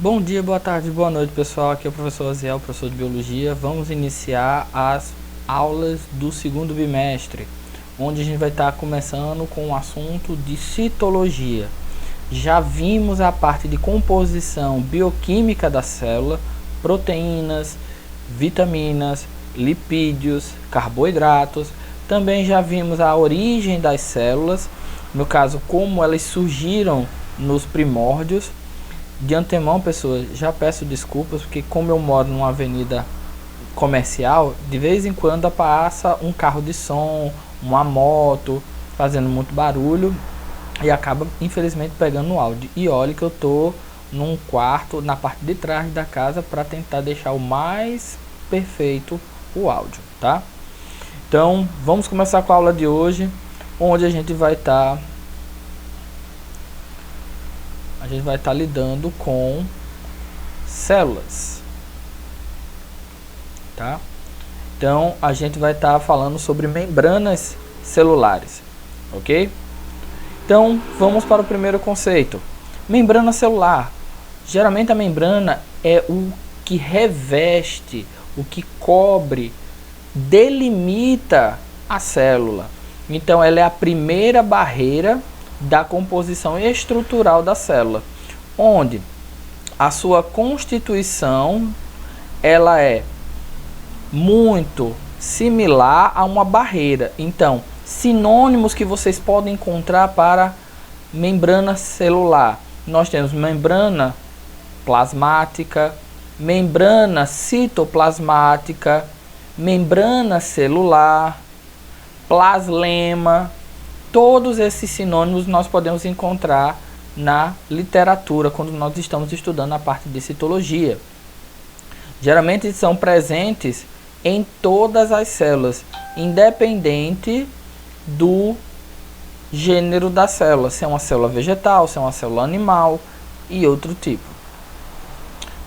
Bom dia, boa tarde, boa noite, pessoal. Aqui é o professor Aziel, professor de Biologia. Vamos iniciar as aulas do segundo bimestre, onde a gente vai estar começando com o assunto de citologia. Já vimos a parte de composição bioquímica da célula, proteínas, vitaminas, lipídios, carboidratos. Também já vimos a origem das células, no caso, como elas surgiram nos primórdios. De antemão, pessoas, já peço desculpas, porque como eu moro numa avenida comercial, de vez em quando passa um carro de som, uma moto, fazendo muito barulho e acaba, infelizmente, pegando no áudio. E olha que eu tô num quarto, na parte de trás da casa, para tentar deixar o mais perfeito o áudio, tá? Então, vamos começar com a aula de hoje, onde a gente vai estar lidando com células, tá? Então a gente vai estar falando sobre membranas celulares, ok? Então vamos para o primeiro conceito. Membrana celular. Geralmente a membrana é o que reveste, o que cobre, delimita a célula. Então ela é a primeira barreira da composição estrutural da célula, onde a sua constituição ela é muito similar a uma barreira. Então, sinônimos que vocês podem encontrar para membrana celular: nós temos membrana plasmática, membrana citoplasmática, membrana celular, plaslema. Todos esses sinônimos nós podemos encontrar na literatura quando nós estamos estudando a parte de citologia. Geralmente são presentes em todas as células, independente do gênero da célula, se é uma célula vegetal, se é uma célula animal e outro tipo.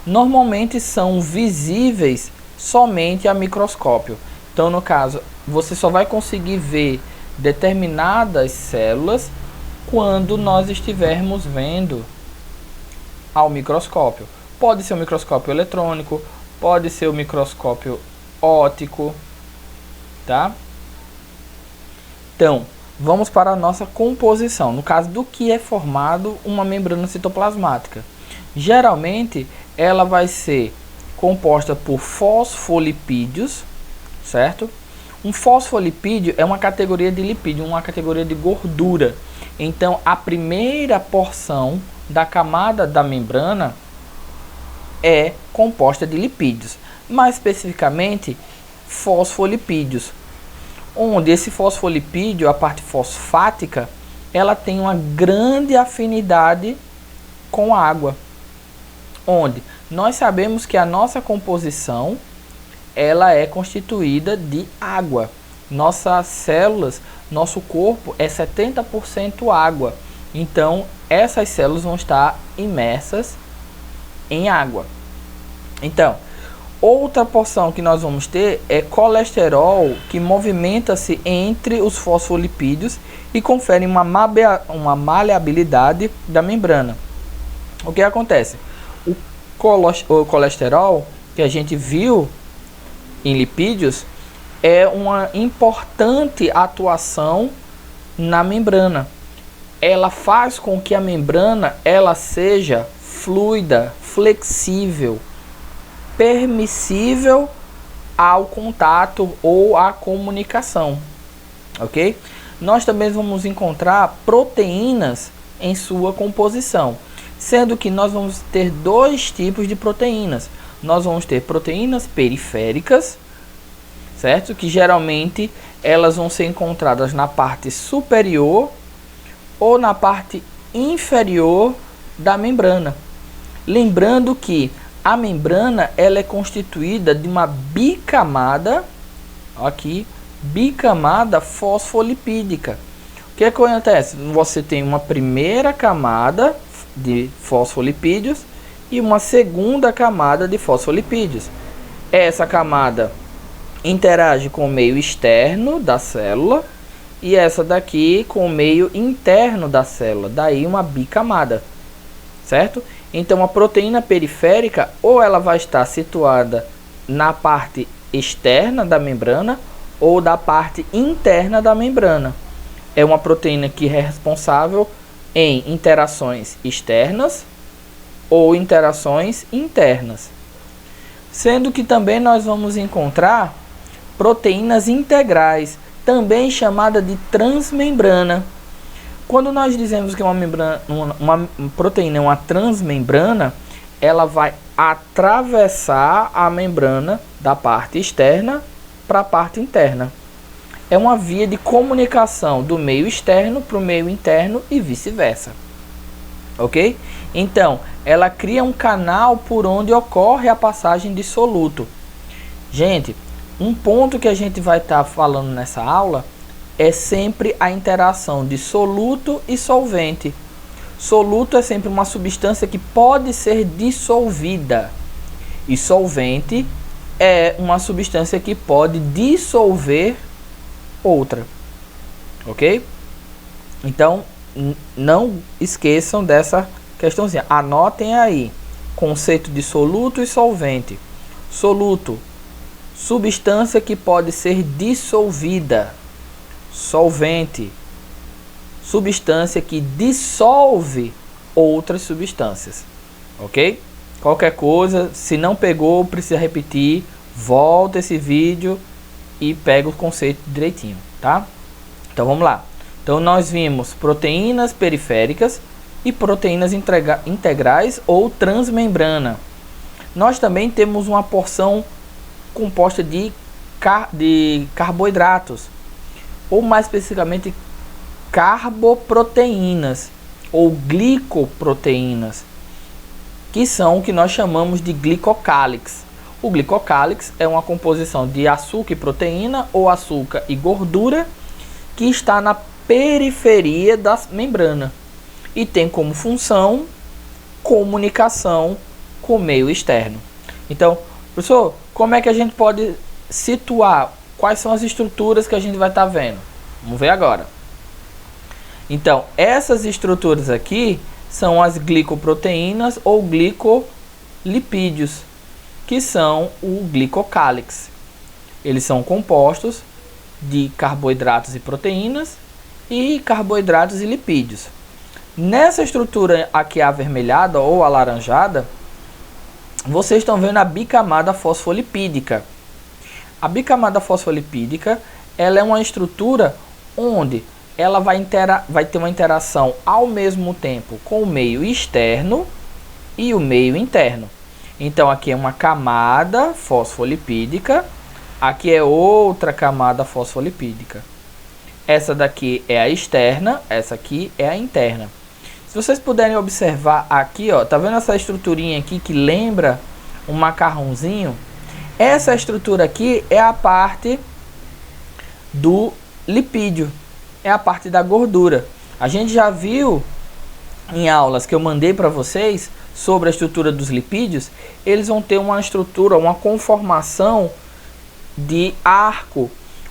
Normalmente são visíveis somente a microscópio. Então, no caso, você só vai conseguir ver determinadas células quando nós estivermos vendo ao microscópio. Pode ser um microscópio eletrônico, pode ser um microscópio óptico, tá? Então, vamos para a nossa composição. No caso do que é formado uma membrana citoplasmática. Geralmente, ela vai ser composta por fosfolipídios, certo? Um fosfolipídio é uma categoria de lipídio, uma categoria de gordura. Então, a primeira porção da camada da membrana é composta de lipídios, mais especificamente fosfolipídios, onde esse fosfolipídio, a parte fosfática, ela tem uma grande afinidade com a água, onde nós sabemos que a nossa composição ela é constituída de água. Nossas células, nosso corpo é 70% água. Então, essas células vão estar imersas em água. Então, outra porção que nós vamos ter é colesterol, que movimenta-se entre os fosfolipídios e confere uma maleabilidade da membrana. O que acontece? O colesterol que a gente viu em lipídios é uma importante atuação na membrana. Ela faz com que a membrana ela seja fluida, flexível, permissível ao contato ou à comunicação, ok? Nós também vamos encontrar proteínas em sua composição, sendo que nós vamos ter dois tipos de proteínas. Nós vamos ter proteínas periféricas, certo? Que geralmente elas vão ser encontradas na parte superior ou na parte inferior da membrana. Lembrando que a membrana ela é constituída de uma bicamada, aqui, bicamada fosfolipídica. O que acontece? Você tem uma primeira camada de fosfolipídios e uma segunda camada de fosfolipídios. Essa camada interage com o meio externo da célula e essa daqui com o meio interno da célula, daí uma bicamada. certo? Então a proteína periférica ou ela vai estar situada na parte externa da membrana ou da parte interna da membrana. É uma proteína que é responsável em interações externas ou interações internas. Sendo que também nós vamos encontrar proteínas integrais, também chamada de transmembrana. Quando nós dizemos que uma proteína é uma transmembrana, ela vai atravessar a membrana da parte externa para a parte interna. É uma via de comunicação do meio externo para o meio interno e vice-versa. Ok? Então, ela cria um canal por onde ocorre a passagem de soluto. Gente, um ponto que a gente vai estar falando nessa aula é sempre a interação de soluto e solvente. Soluto é sempre uma substância que pode ser dissolvida. E solvente é uma substância que pode dissolver outra. Ok? Então, não esqueçam dessa questãozinha. Anotem aí. Conceito de soluto e solvente. Soluto, substância que pode ser dissolvida. Solvente, substância que dissolve outras substâncias. Ok? Qualquer coisa, se não pegou, precisa repetir, volta esse vídeo e pega o conceito direitinho, tá? Então vamos lá. Então nós vimos proteínas periféricas e proteínas integrais ou transmembrana. Nós também temos uma porção composta de carboidratos, ou mais especificamente carboproteínas ou glicoproteínas, que são o que nós chamamos de glicocálix. O glicocálix é uma composição de açúcar e proteína ou açúcar e gordura que está na periferia da membrana e tem como função comunicação com o meio externo. Então, professor, como é que a gente pode situar quais são as estruturas que a gente vai estar vendo? Vamos ver agora. Então, essas estruturas aqui são as glicoproteínas ou glicolipídios, que são o glicocálix. Eles são compostos de carboidratos e proteínas e carboidratos e lipídios. Nessa estrutura aqui avermelhada ou alaranjada, vocês estão vendo a bicamada fosfolipídica. A bicamada fosfolipídica, ela é uma estrutura onde ela vai ter uma interação ao mesmo tempo com o meio externo e o meio interno. Então aqui é uma camada fosfolipídica, aqui é outra camada fosfolipídica. Essa daqui é a externa, essa aqui é a interna. Se vocês puderem observar aqui, ó, tá vendo essa estruturinha aqui que lembra um macarrãozinho? Essa estrutura aqui é a parte do lipídio, é a parte da gordura. A gente já viu em aulas que eu mandei para vocês sobre a estrutura dos lipídios, eles vão ter uma estrutura, uma conformação de arco,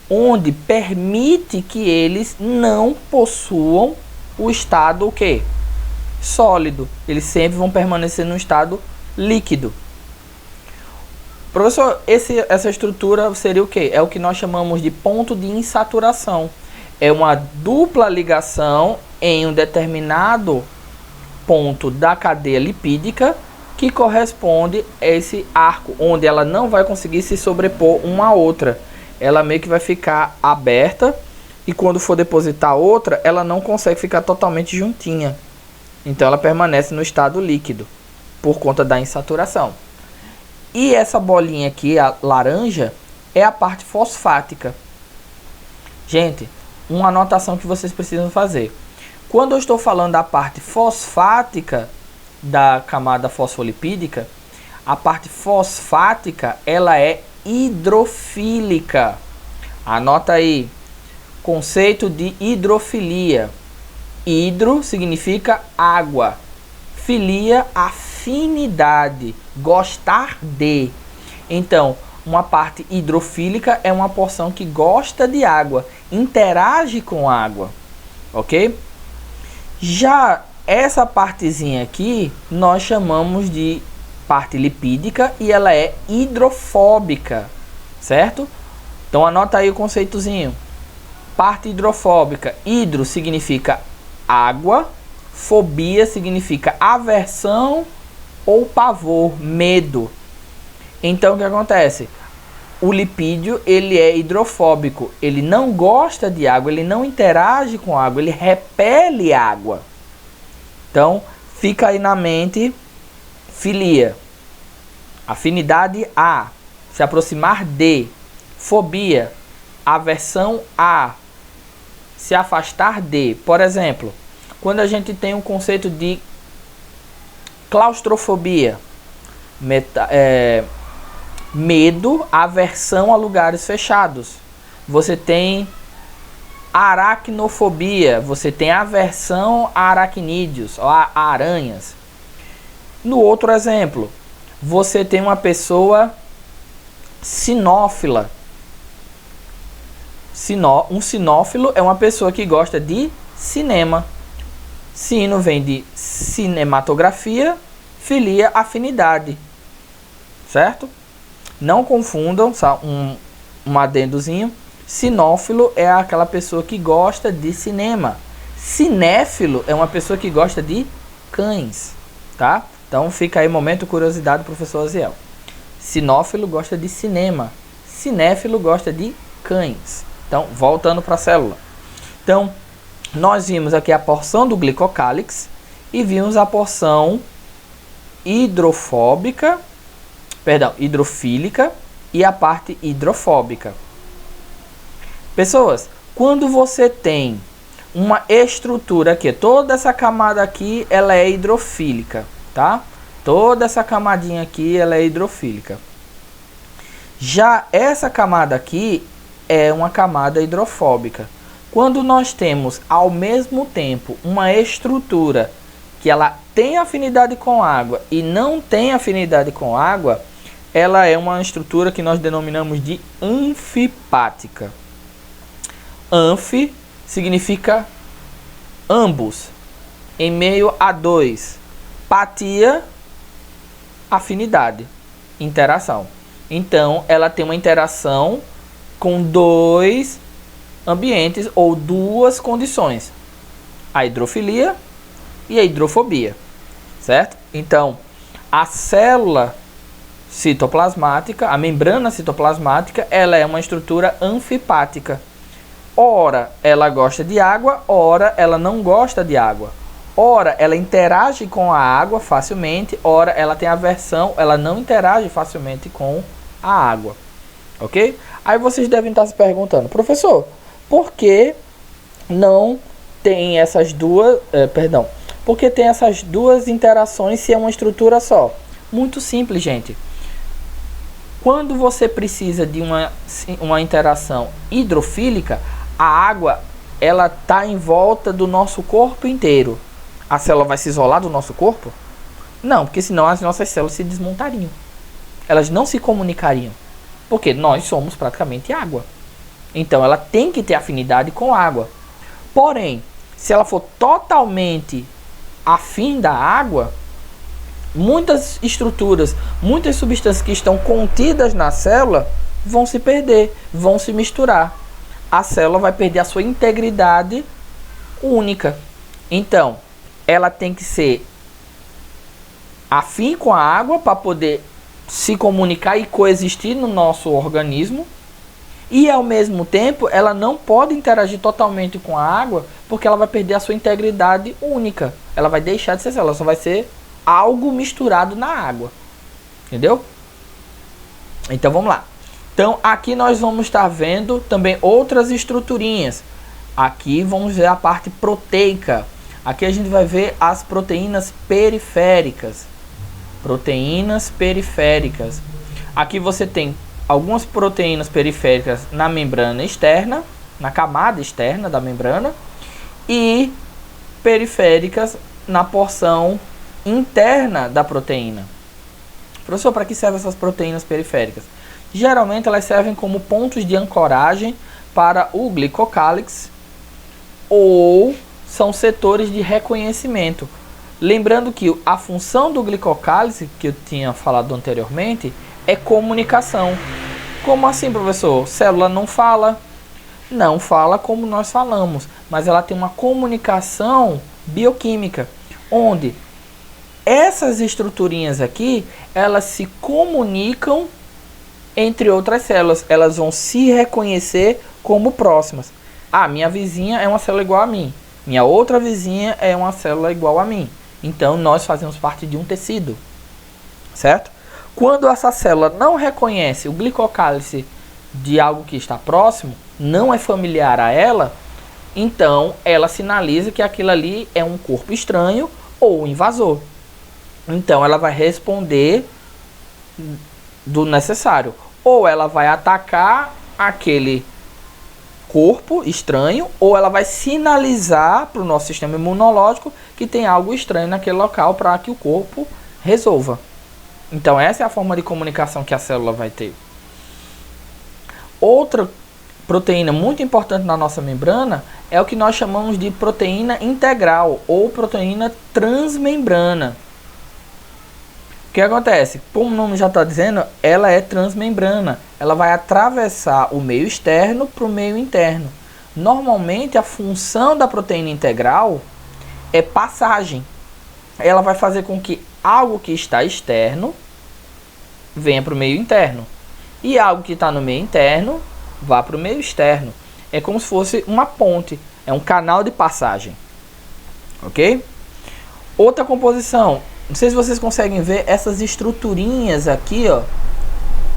onde permite que eles não possuam o estado o quê? Sólido. Eles sempre vão permanecer no estado líquido. Professor, essa estrutura seria o quê? É o que nós chamamos de ponto de insaturação. É uma dupla ligação em um determinado ponto da cadeia lipídica que corresponde a esse arco, onde ela não vai conseguir se sobrepor uma à outra. Ela meio que vai ficar aberta e quando for depositar outra, ela não consegue ficar totalmente juntinha. Então ela permanece no estado líquido por conta da insaturação. E essa bolinha aqui, a laranja, é a parte fosfática. Gente, uma anotação que vocês precisam fazer. Quando eu estou falando da parte fosfática da camada fosfolipídica, a parte fosfática ela é hidrofílica. Anota aí, conceito de hidrofilia. Hidro significa água, filia, afinidade, gostar de. Então, uma parte hidrofílica é uma porção que gosta de água, interage com água, ok? Já essa partezinha aqui nós chamamos de parte lipídica e ela é hidrofóbica, certo? Então anota aí o conceitozinho. Parte hidrofóbica. Hidro significa água, fobia significa aversão ou pavor, medo. Então o que acontece? O lipídio, ele é hidrofóbico, ele não gosta de água, ele não interage com água, ele repele água. Então, fica aí na mente, filia, afinidade a, se aproximar de, fobia, aversão a, se afastar de. Por exemplo, quando a gente tem um conceito de claustrofobia, medo, aversão a lugares fechados. Você tem aracnofobia, você tem aversão a aracnídeos, a aranhas. No outro exemplo, você tem uma pessoa cinófila. Um cinófilo é uma pessoa que gosta de cinema. Sino vem de cinematografia, filia, afinidade. Certo? Não confundam, um adendozinho. Cinófilo é aquela pessoa que gosta de cinema. Cinéfilo é uma pessoa que gosta de cães, tá? Então fica aí momento curiosidade, professor Aziel. Cinófilo gosta de cinema. Cinéfilo gosta de cães. Então, voltando para a célula. Então, nós vimos aqui a porção do glicocálix e vimos a porção hidrofílica e a parte hidrofóbica. Pessoas, quando você tem uma estrutura aqui, toda essa camada aqui, ela é hidrofílica, tá? Toda essa camadinha aqui, ela é hidrofílica. Já essa camada aqui é uma camada hidrofóbica. Quando nós temos ao mesmo tempo uma estrutura que ela tem afinidade com água e não tem afinidade com água, ela é uma estrutura que nós denominamos de anfipática. Anfi significa ambos, em meio a dois. Patia, afinidade, interação. Então, ela tem uma interação com dois ambientes ou duas condições: a hidrofilia e a hidrofobia, certo? Então, a célula citoplasmática, a membrana citoplasmática, ela é uma estrutura anfipática. Ora ela gosta de água, ora ela não gosta de água. Ora ela interage com a água facilmente, ora ela tem aversão, ela não interage facilmente com a água. Ok? Aí vocês devem estar se perguntando: professor, por que não tem essas duas, por que tem essas duas interações se é uma estrutura só? Muito simples, gente. Quando você precisa de uma interação hidrofílica, a água ela está em volta do nosso corpo inteiro. A célula vai se isolar do nosso corpo? Não, porque senão as nossas células se desmontariam. Elas não se comunicariam. Porque nós somos praticamente água. Então ela tem que ter afinidade com água. Porém, se ela for totalmente afim da água, muitas estruturas, muitas substâncias que estão contidas na célula vão se perder, vão se misturar. A célula vai perder a sua integridade única. Então, ela tem que ser afim com a água para poder se comunicar e coexistir no nosso organismo. E ao mesmo tempo, ela não pode interagir totalmente com a água, porque ela vai perder a sua integridade única. Ela vai deixar de ser célula, só vai ser algo misturado na água. Entendeu? Então vamos lá. Então aqui nós vamos estar vendo também outras estruturinhas. Aqui vamos ver a parte proteica. Aqui a gente vai ver as proteínas periféricas. Proteínas periféricas. Aqui você tem algumas proteínas periféricas na membrana externa, na camada externa da membrana, e periféricas na porção interna da proteína. Professor, para que servem essas proteínas periféricas? Geralmente elas servem como pontos de ancoragem para o glicocálix, ou são setores de reconhecimento. Lembrando que a função do glicocálise, que eu tinha falado anteriormente, é comunicação. Como assim, professor? Célula não fala? Não fala como nós falamos, mas ela tem uma comunicação bioquímica, onde essas estruturinhas aqui, elas se comunicam entre outras células. Elas vão se reconhecer como próximas. Ah, minha vizinha é uma célula igual a mim. Minha outra vizinha é uma célula igual a mim. Então, nós fazemos parte de um tecido, certo? Quando essa célula não reconhece o glicocálise de algo que está próximo, não é familiar a ela, então ela sinaliza que aquilo ali é um corpo estranho ou invasor. Então, ela vai responder do necessário. Ou ela vai atacar aquele corpo estranho, ou ela vai sinalizar para o nosso sistema imunológico que tem algo estranho naquele local para que o corpo resolva. Então essa é a forma de comunicação que a célula vai ter. Outra proteína muito importante na nossa membrana é o que nós chamamos de proteína integral ou proteína transmembrana. O que acontece? Como o nome já está dizendo, ela é transmembrana. Ela vai atravessar o meio externo para o meio interno. Normalmente, a função da proteína integral é passagem. Ela vai fazer com que algo que está externo venha para o meio interno. E algo que está no meio interno vá para o meio externo. É como se fosse uma ponte. É um canal de passagem. Ok? Outra composição. Não sei se vocês conseguem ver essas estruturinhas aqui, ó,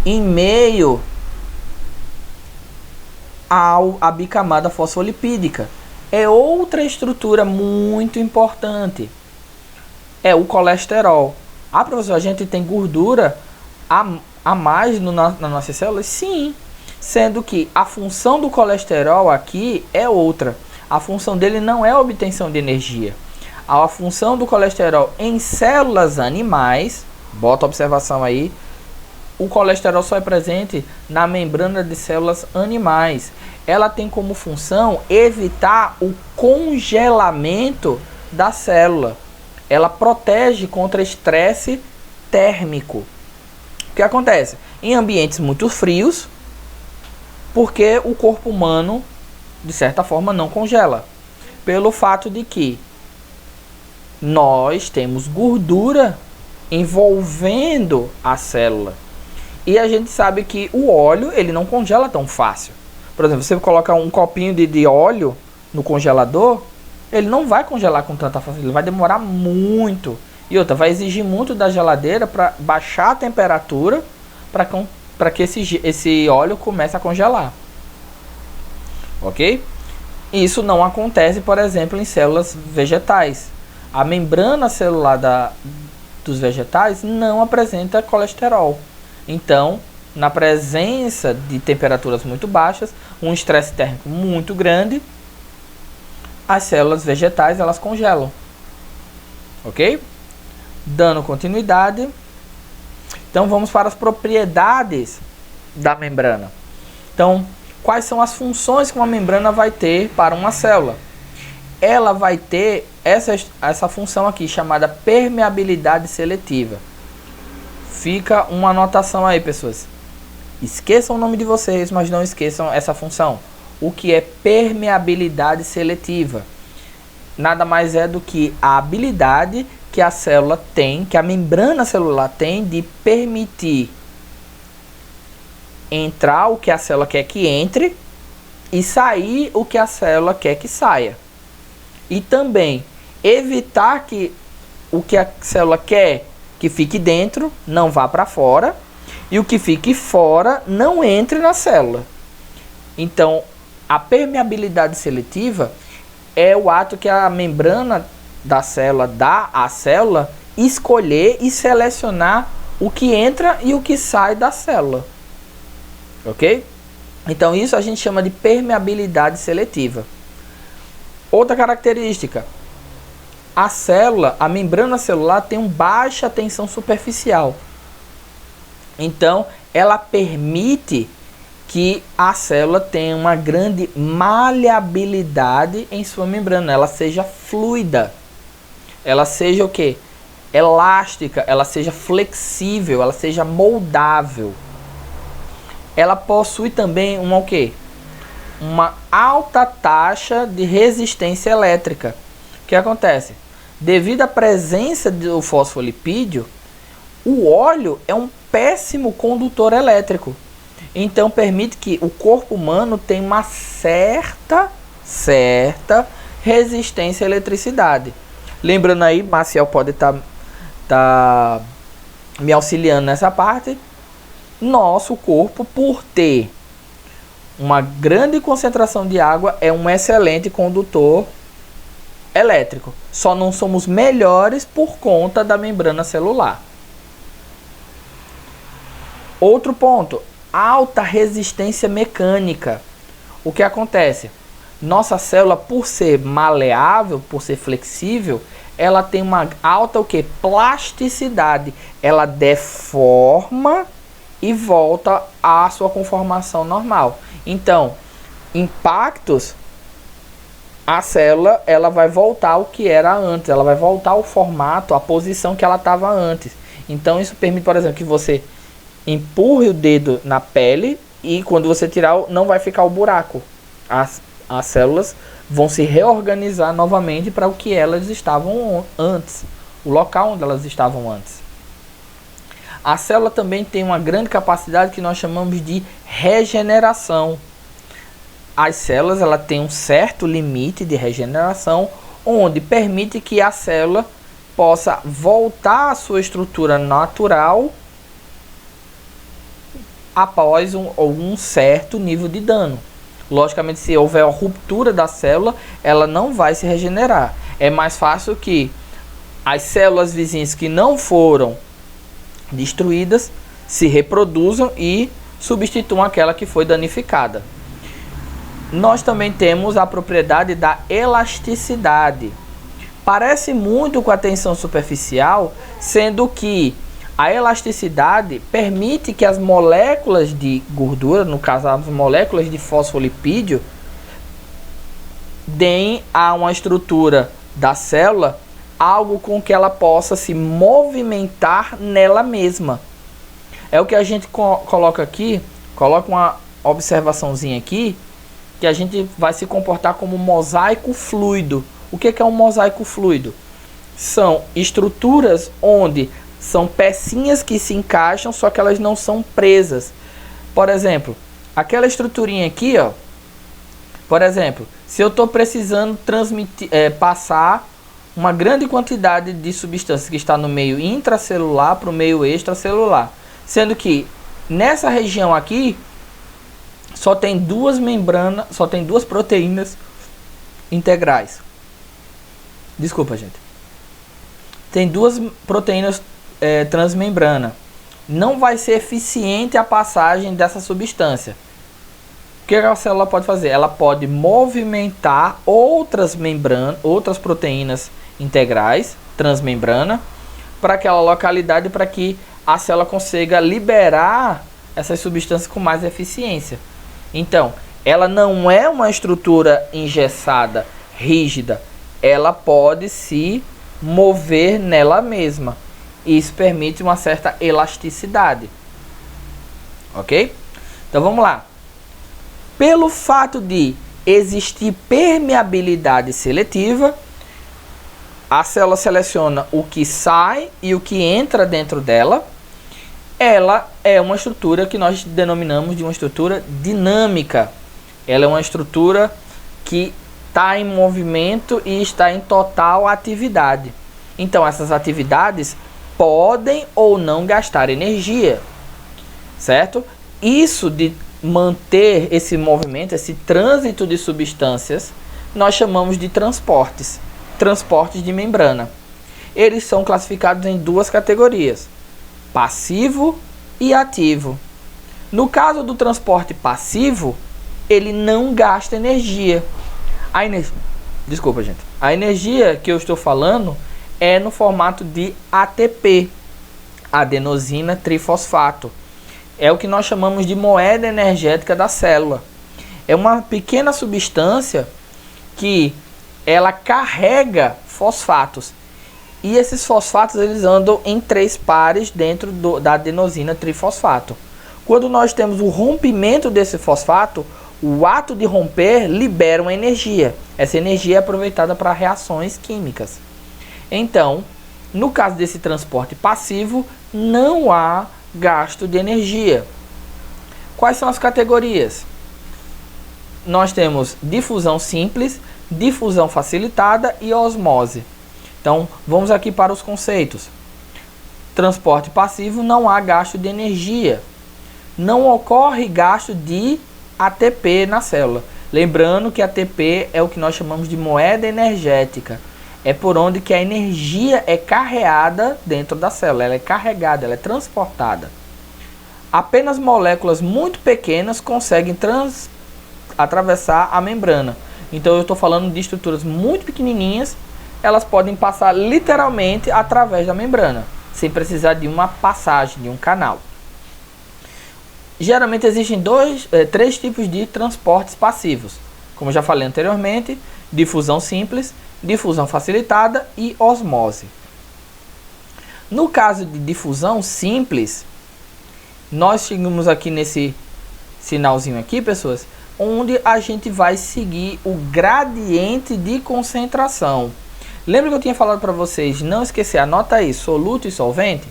em meio à bicamada fosfolipídica. É outra estrutura muito importante. É o colesterol. Ah, professor, a gente tem gordura a mais nas nossas células? Sim. Sendo que a função do colesterol aqui é outra. A função dele não é a obtenção de energia. A função do colesterol em células animais, bota a observação aí, o colesterol só é presente na membrana de células animais. Ela tem como função evitar o congelamento da célula. Ela protege contra estresse térmico. O que acontece? Em ambientes muito frios, porque o corpo humano, de certa forma, não congela. Pelo fato de que nós temos gordura envolvendo a célula. E a gente sabe que o óleo, ele não congela tão fácil. Por exemplo, você coloca um copinho de óleo no congelador, ele não vai congelar com tanta facilidade, ele vai demorar muito. E outra, vai exigir muito da geladeira para baixar a temperatura para que esse óleo comece a congelar. Ok? Isso não acontece, por exemplo, em células vegetais. A membrana celular dos vegetais não apresenta colesterol. Então, na presença de temperaturas muito baixas, um estresse térmico muito grande, as células vegetais elas congelam. Ok? Dando continuidade. Então, vamos para as propriedades da membrana. Então, quais são as funções que uma membrana vai ter para uma célula? Ela vai ter essa função aqui, chamada permeabilidade seletiva. Fica uma anotação aí, pessoas. Esqueçam o nome de vocês, mas não esqueçam essa função. O que é permeabilidade seletiva? Nada mais é do que a habilidade que a célula tem, que a membrana celular tem de permitir entrar o que a célula quer que entre e sair o que a célula quer que saia. E também evitar que o que a célula quer que fique dentro não vá para fora e o que fique fora não entre na célula. Então, a permeabilidade seletiva é o ato que a membrana da célula dá à célula escolher e selecionar o que entra e o que sai da célula. Ok? Então, isso a gente chama de permeabilidade seletiva. Outra característica, a célula, a membrana celular tem uma baixa tensão superficial. Então, ela permite que a célula tenha uma grande maleabilidade em sua membrana, ela seja fluida, ela seja o que? Elástica, ela seja flexível, ela seja moldável. Ela possui também uma o quê? Uma alta taxa de resistência elétrica. O que acontece? Devido à presença do fosfolipídio, o óleo é um péssimo condutor elétrico. Então permite que o corpo humano tenha uma certa resistência à eletricidade. Lembrando aí, Maciel pode estar me auxiliando nessa parte. Nosso corpo, por ter uma grande concentração de água, é um excelente condutor elétrico. Só não somos melhores por conta da membrana celular. Outro ponto, alta resistência mecânica. O que acontece? Nossa célula, por ser maleável, por ser flexível, ela tem uma alta o quê? Plasticidade. Ela deforma e volta à sua conformação normal. Então, impactos, a célula ela vai voltar ao que era antes, ela vai voltar ao formato, à posição que ela estava antes. Então isso permite, por exemplo, que você empurre o dedo na pele e quando você tirar, não vai ficar o buraco. As células vão se reorganizar novamente para o que elas estavam antes, o local onde elas estavam antes. A célula também tem uma grande capacidade que nós chamamos de regeneração. As células ela tem um certo limite de regeneração, onde permite que a célula possa voltar à sua estrutura natural após um certo nível de dano. Logicamente, se houver a ruptura da célula, ela não vai se regenerar. É mais fácil que as células vizinhas que não foram destruídas se reproduzam e substituam aquela que foi danificada. Nós também temos a propriedade da elasticidade. Parece muito com a tensão superficial, sendo que a elasticidade permite que as moléculas de gordura, no caso as moléculas de fosfolipídio, deem a uma estrutura da célula algo com que ela possa se movimentar nela mesma. É o que a gente coloca aqui, coloca uma observaçãozinha aqui, que a gente vai se comportar como um mosaico fluido. O que é um mosaico fluido? São estruturas onde são pecinhas que se encaixam, só que elas não são presas. Por exemplo, aquela estruturinha aqui, ó. Por exemplo, se eu estou precisando passar uma grande quantidade de substância que está no meio intracelular para o meio extracelular, sendo que nessa região aqui só tem duas membranas, só tem duas proteínas integrais. Desculpa, gente. Tem duas proteínas transmembrana. Não vai ser eficiente a passagem dessa substância. O que a célula pode fazer? Ela pode movimentar outras membranas, outras proteínas integrais, transmembrana, para aquela localidade, para que a célula consiga liberar essas substâncias com mais eficiência. Então, ela não é uma estrutura engessada, rígida. Ela pode se mover nela mesma. Isso permite uma certa elasticidade. Ok? Então vamos lá. Pelo fato de existir permeabilidade seletiva, a célula seleciona o que sai e o que entra dentro dela. Ela é uma estrutura que nós denominamos de uma estrutura dinâmica. Ela é uma estrutura que está em movimento e está em total atividade. Então essas atividades podem ou não gastar energia, certo? Isso de manter esse movimento, esse trânsito de substâncias, nós chamamos de transportes de membrana. Eles são classificados em duas categorias: passivo e ativo. No caso do transporte passivo, ele não gasta energia. Desculpa, gente. A energia que eu estou falando no formato de ATP, adenosina trifosfato. é o que nós chamamos de moeda energética da célula. É uma pequena substância que ela carrega fosfatos. E esses fosfatos eles andam em 3 pares dentro da adenosina trifosfato. Quando nós temos o rompimento desse fosfato, o ato de romper libera uma energia. Essa energia é aproveitada para reações químicas. Então, no caso desse transporte passivo, não há gasto de energia. Quais são as categorias? Nós temos difusão simples, difusão facilitada e osmose. Então, vamos aqui para os conceitos. Transporte passivo, não há gasto de energia. Não ocorre gasto de ATP na célula. Lembrando que ATP é o que nós chamamos de moeda energética. É por onde que a energia é carreada dentro da célula. Ela é carregada, ela é transportada. Apenas moléculas muito pequenas conseguem atravessar a membrana. Então eu estou falando de estruturas muito pequenininhas. Elas podem passar literalmente através da membrana, sem precisar de uma passagem, de um canal. Geralmente existem 3 tipos de transportes passivos. Como eu já falei anteriormente, difusão simples, difusão facilitada e osmose. No caso de difusão simples, nós chegamos aqui nesse sinalzinho aqui, pessoas, onde a gente vai seguir o gradiente de concentração. Lembra que eu tinha falado para vocês, não esquecer, anota aí, soluto e solvente?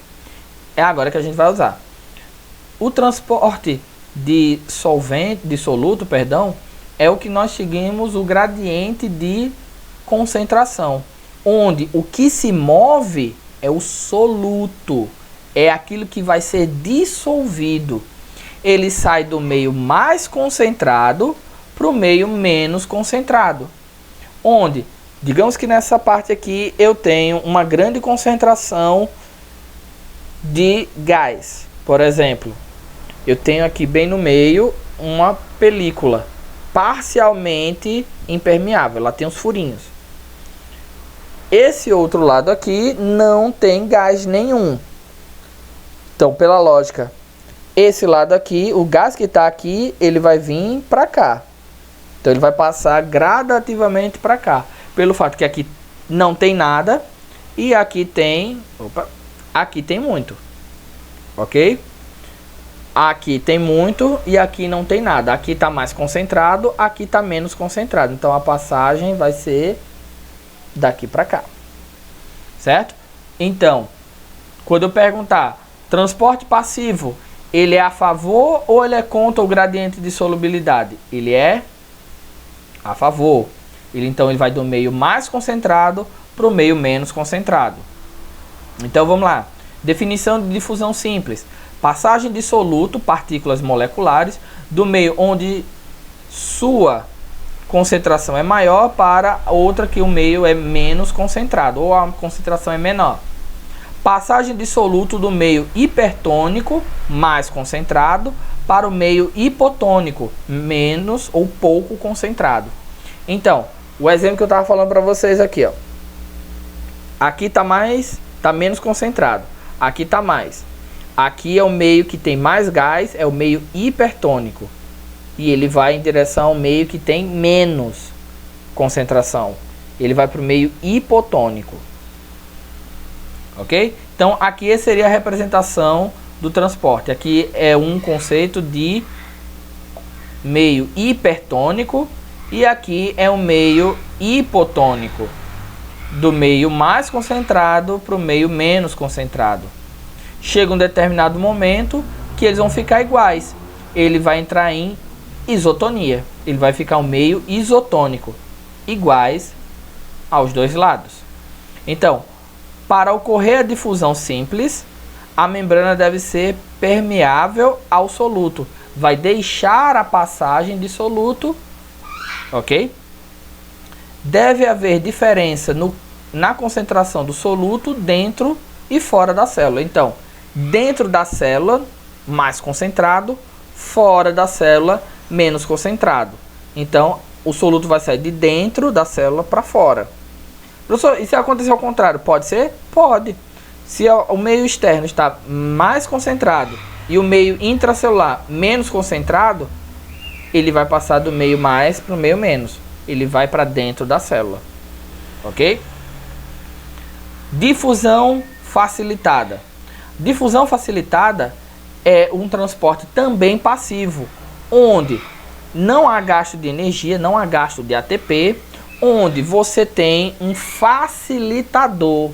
É agora que a gente vai usar. O transporte de soluto, é o que nós seguimos o gradiente de concentração, onde o que se move é o soluto, é aquilo que vai ser dissolvido. Ele sai do meio mais concentrado para o meio menos concentrado, onde, digamos que nessa parte aqui eu tenho uma grande concentração de gás, por exemplo. Eu tenho aqui bem no meio uma película parcialmente impermeável, ela tem uns furinhos. Esse outro lado aqui não tem gás nenhum. Então, pela lógica, esse lado aqui, o gás que está aqui, ele vai vir para cá. Então, ele vai passar gradativamente para cá. Pelo fato que aqui não tem nada e aqui tem... aqui tem muito. Ok? Aqui tem muito e aqui não tem nada. Aqui está mais concentrado, aqui está menos concentrado. Então a passagem vai ser daqui para cá. Certo? Então, quando eu perguntar, transporte passivo, ele é a favor ou ele é contra o gradiente de solubilidade? Ele é a favor. Então ele vai do meio mais concentrado para o meio menos concentrado. Então vamos lá. Definição de difusão simples. Passagem de soluto, partículas moleculares, do meio onde sua concentração é maior para outra que o meio é menos concentrado, ou a concentração é menor. Passagem de soluto do meio hipertônico, mais concentrado, para o meio hipotônico, menos ou pouco concentrado. Então, o exemplo que eu estava falando para vocês aqui, ó. Aqui está menos concentrado, aqui está mais. Aqui é o meio que tem mais gás, é o meio hipertônico. E ele vai em direção ao meio que tem menos concentração. Ele vai para o meio hipotônico. Ok? Então aqui seria a representação do transporte. Aqui é um conceito de meio hipertônico. E aqui é o meio hipotônico. Do meio mais concentrado para o meio menos concentrado. Chega um determinado momento que eles vão ficar iguais. Ele vai entrar em isotonia. Ele vai ficar um meio isotônico, iguais aos dois lados. Então, para ocorrer a difusão simples, a membrana deve ser permeável ao soluto. Vai deixar a passagem de soluto, ok? Deve haver diferença na concentração do soluto dentro e fora da célula. Então, dentro da célula, mais concentrado, fora da célula, menos concentrado. Então, o soluto vai sair de dentro da célula para fora. Professor, e se acontecer ao contrário, pode ser? Pode. Se o meio externo está mais concentrado e o meio intracelular menos concentrado, ele vai passar do meio mais para o meio menos. Ele vai para dentro da célula. Ok? Difusão facilitada. Difusão facilitada é um transporte também passivo, onde não há gasto de energia, não há gasto de ATP, onde você tem um facilitador,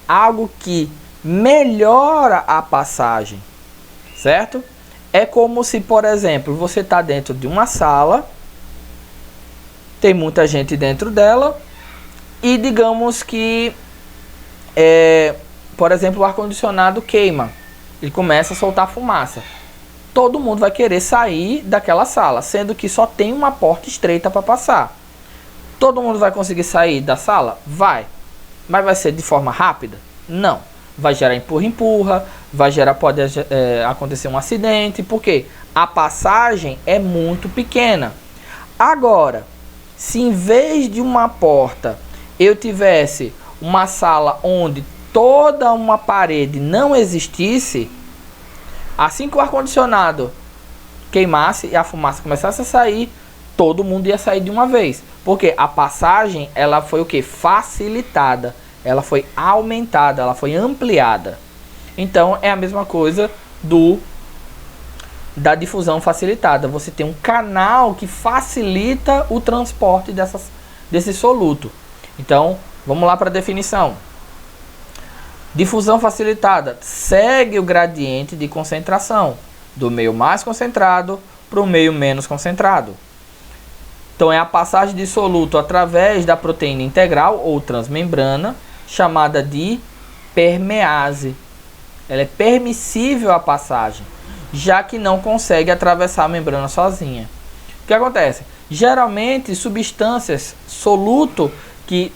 algo que melhora a passagem, certo? É como se, por exemplo, você está dentro de uma sala, tem muita gente dentro dela, e digamos que, por exemplo, o ar-condicionado queima, ele começa a soltar fumaça. Todo mundo vai querer sair daquela sala, sendo que só tem uma porta estreita para passar. Todo mundo vai conseguir sair da sala? Vai. Mas vai ser de forma rápida? Não. Vai gerar empurra-empurra, pode acontecer um acidente, porque a passagem é muito pequena. Agora, se em vez de uma porta eu tivesse uma sala onde toda uma parede não existisse, assim que o ar-condicionado queimasse e a fumaça começasse a sair, todo mundo ia sair de uma vez. Porque a passagem, ela foi o que? Facilitada. Ela foi aumentada, ela foi ampliada. Então, é a mesma coisa da difusão facilitada. Você tem um canal que facilita o transporte desse soluto. Então, vamos lá para a definição. Difusão facilitada segue o gradiente de concentração do meio mais concentrado para o meio menos concentrado. Então, é a passagem de soluto através da proteína integral ou transmembrana, chamada de permease. Ela é permissível à passagem, já que não consegue atravessar a membrana sozinha. O que acontece? Geralmente, substâncias soluto que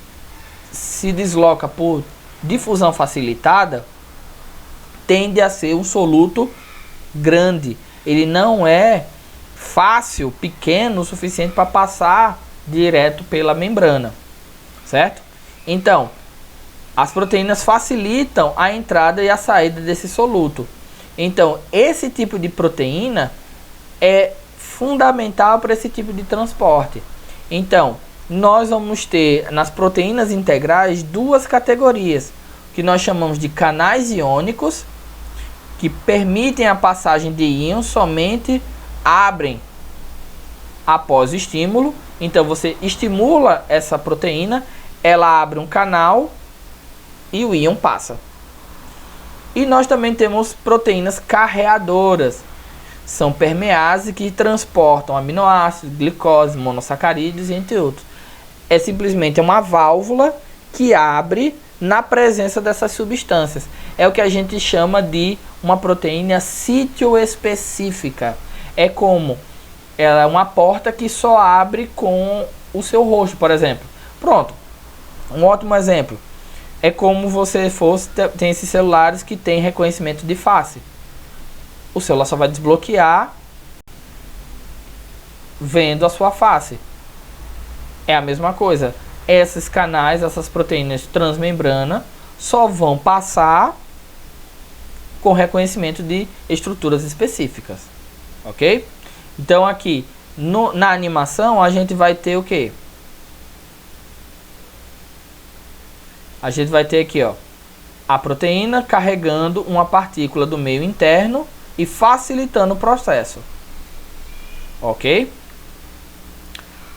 se desloca por difusão facilitada tende a ser um soluto grande. Ele não é fácil, pequeno o suficiente para passar direto pela membrana, certo? Então, as proteínas facilitam a entrada e a saída desse soluto. Então, esse tipo de proteína é fundamental para esse tipo de transporte. Então, nós vamos ter nas proteínas integrais duas categorias, que nós chamamos de canais iônicos, que permitem a passagem de íons, somente abrem após o estímulo. Então, você estimula essa proteína, ela abre um canal e o íon passa. E nós também temos proteínas carreadoras. São permeases que transportam aminoácidos, glicose, monossacarídeos e entre outros. É simplesmente uma válvula que abre na presença dessas substâncias. É o que a gente chama de uma proteína sítio-específica. É como ela é uma porta que só abre com o seu rosto, por exemplo. Pronto. Um ótimo exemplo. É como você tem esses celulares que tem reconhecimento de face. O celular só vai desbloquear vendo a sua face. É a mesma coisa. Esses canais, essas proteínas transmembrana, só vão passar com reconhecimento de estruturas específicas. Ok? Então aqui, na animação, a gente vai ter o quê? A gente vai ter aqui, ó, a proteína carregando uma partícula do meio interno e facilitando o processo. Ok?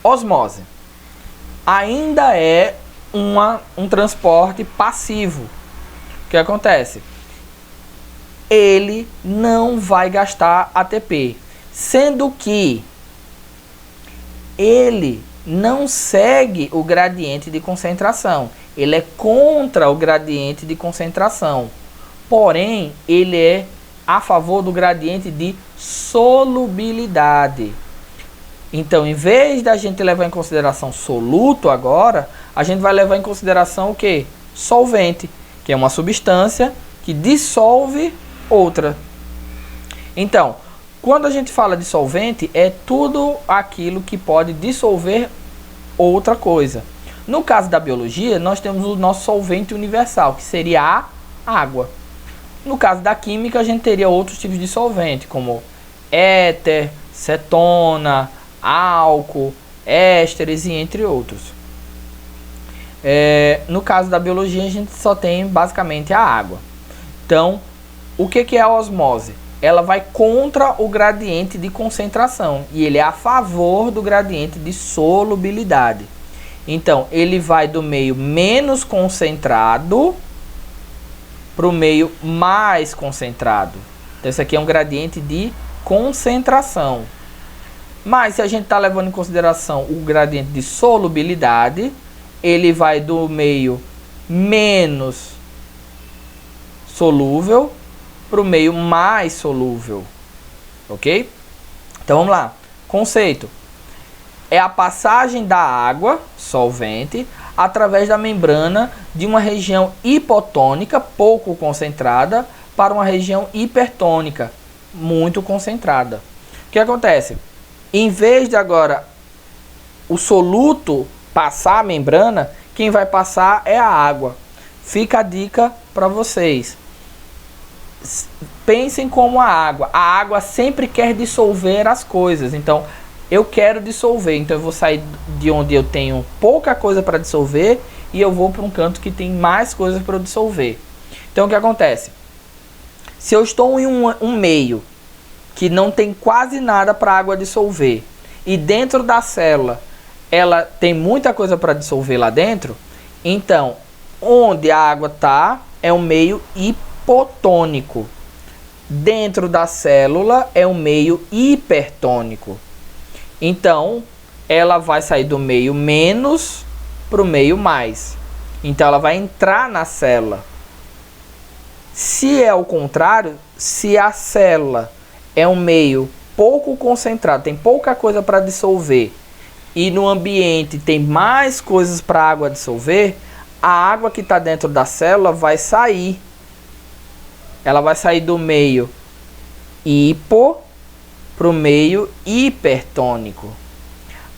Osmose. Ainda é um transporte passivo. O que acontece? Ele não vai gastar ATP, sendo que ele não segue o gradiente de concentração. Ele é contra o gradiente de concentração. Porém, ele é a favor do gradiente de solubilidade. Então, em vez da gente levar em consideração soluto agora, a gente vai levar em consideração o quê? Solvente, que é uma substância que dissolve outra. Então, quando a gente fala de solvente, é tudo aquilo que pode dissolver outra coisa. No caso da biologia, nós temos o nosso solvente universal, que seria a água. No caso da química, a gente teria outros tipos de solvente, como éter, cetona, álcool, ésteres e entre outros. No caso da biologia, a gente só tem basicamente a água. Então, o que é a osmose? Ela vai contra o gradiente de concentração e ele é a favor do gradiente de solubilidade. Então, ele vai do meio menos concentrado para o meio mais concentrado. Então, isso aqui é um gradiente de concentração. Mas, se a gente está levando em consideração o gradiente de solubilidade, ele vai do meio menos solúvel para o meio mais solúvel. Ok? Então, vamos lá. Conceito. É a passagem da água, solvente, através da membrana de uma região hipotônica, pouco concentrada, para uma região hipertônica, muito concentrada. O que acontece? Em vez de agora o soluto passar a membrana, quem vai passar é a água. Fica a dica para vocês. Pensem como a água. A água sempre quer dissolver as coisas. Então, eu quero dissolver, então eu vou sair de onde eu tenho pouca coisa para dissolver e eu vou para um canto que tem mais coisas para dissolver. Então o que acontece? Se eu estou em um meio que não tem quase nada para a água dissolver e dentro da célula ela tem muita coisa para dissolver lá dentro, então onde a água está é um meio hipotônico. Dentro da célula é um meio hipertônico. Então, ela vai sair do meio menos para o meio mais. Então, ela vai entrar na célula. Se é o contrário, se a célula é um meio pouco concentrado, tem pouca coisa para dissolver, e no ambiente tem mais coisas para a água dissolver, a água que está dentro da célula vai sair. Ela vai sair do meio hipo para o meio hipertônico.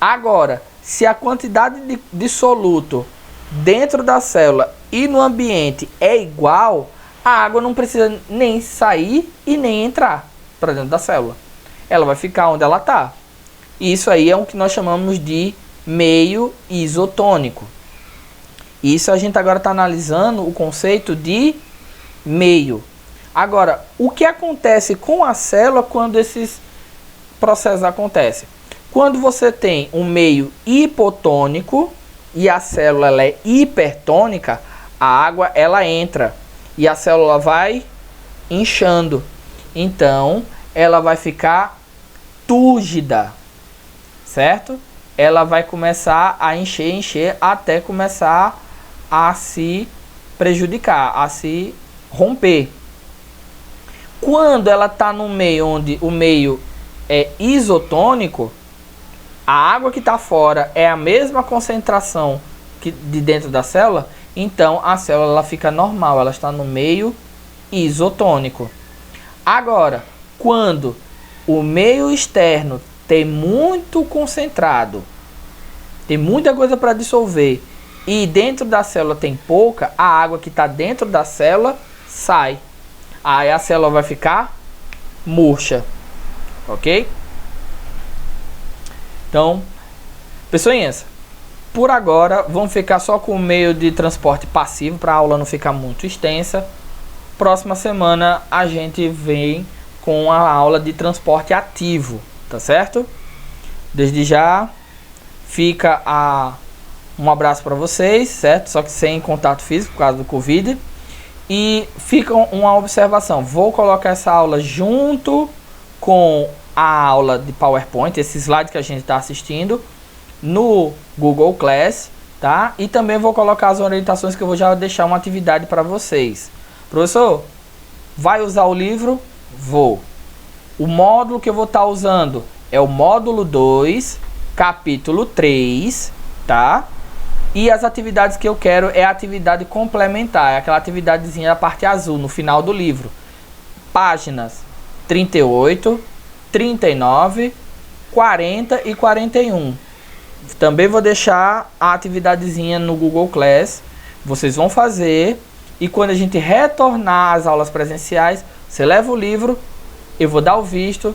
Agora, se a quantidade de soluto dentro da célula e no ambiente é igual, a água não precisa nem sair e nem entrar para dentro da célula. Ela vai ficar onde ela está. Isso aí é o que nós chamamos de meio isotônico. Isso a gente agora está analisando o conceito de meio. Agora, o que acontece com a célula quando esses processos acontecem? Quando você tem um meio hipotônico e a célula ela é hipertônica, a água ela entra e a célula vai inchando. Então, ela vai ficar túrgida, certo? Ela vai começar a encher até começar a se prejudicar, a se romper. Quando ela está no meio onde o meio é isotônico, a água que está fora é a mesma concentração que de dentro da célula, então a célula ela fica normal, ela está no meio isotônico. Agora, quando o meio externo tem muito concentrado, tem muita coisa para dissolver, e dentro da célula tem pouca, a água que está dentro da célula sai. Aí a célula vai ficar murcha, ok? Então, pessoinhas, por agora vamos ficar só com o meio de transporte passivo para a aula não ficar muito extensa. Próxima semana a gente vem com a aula de transporte ativo, tá certo? Desde já fica um abraço para vocês, certo? Só que sem contato físico por causa do Covid. E fica uma observação, vou colocar essa aula junto com a aula de PowerPoint, esse slide que a gente está assistindo, no Google Class, tá? E também vou colocar as orientações que eu vou já deixar uma atividade para vocês. Professor, vai usar o livro? Vou. O módulo que eu vou estar usando é o módulo 2, capítulo 3, tá? E as atividades que eu quero é a atividade complementar, é aquela atividadezinha da parte azul, no final do livro. Páginas 38, 39, 40 e 41. Também vou deixar a atividadezinha no Google Class. Vocês vão fazer E quando a gente retornar às aulas presenciais, você leva o livro, eu vou dar o visto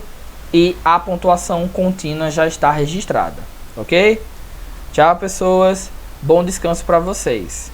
e a pontuação contínua já está registrada, ok? Tchau, pessoas. Bom descanso para vocês.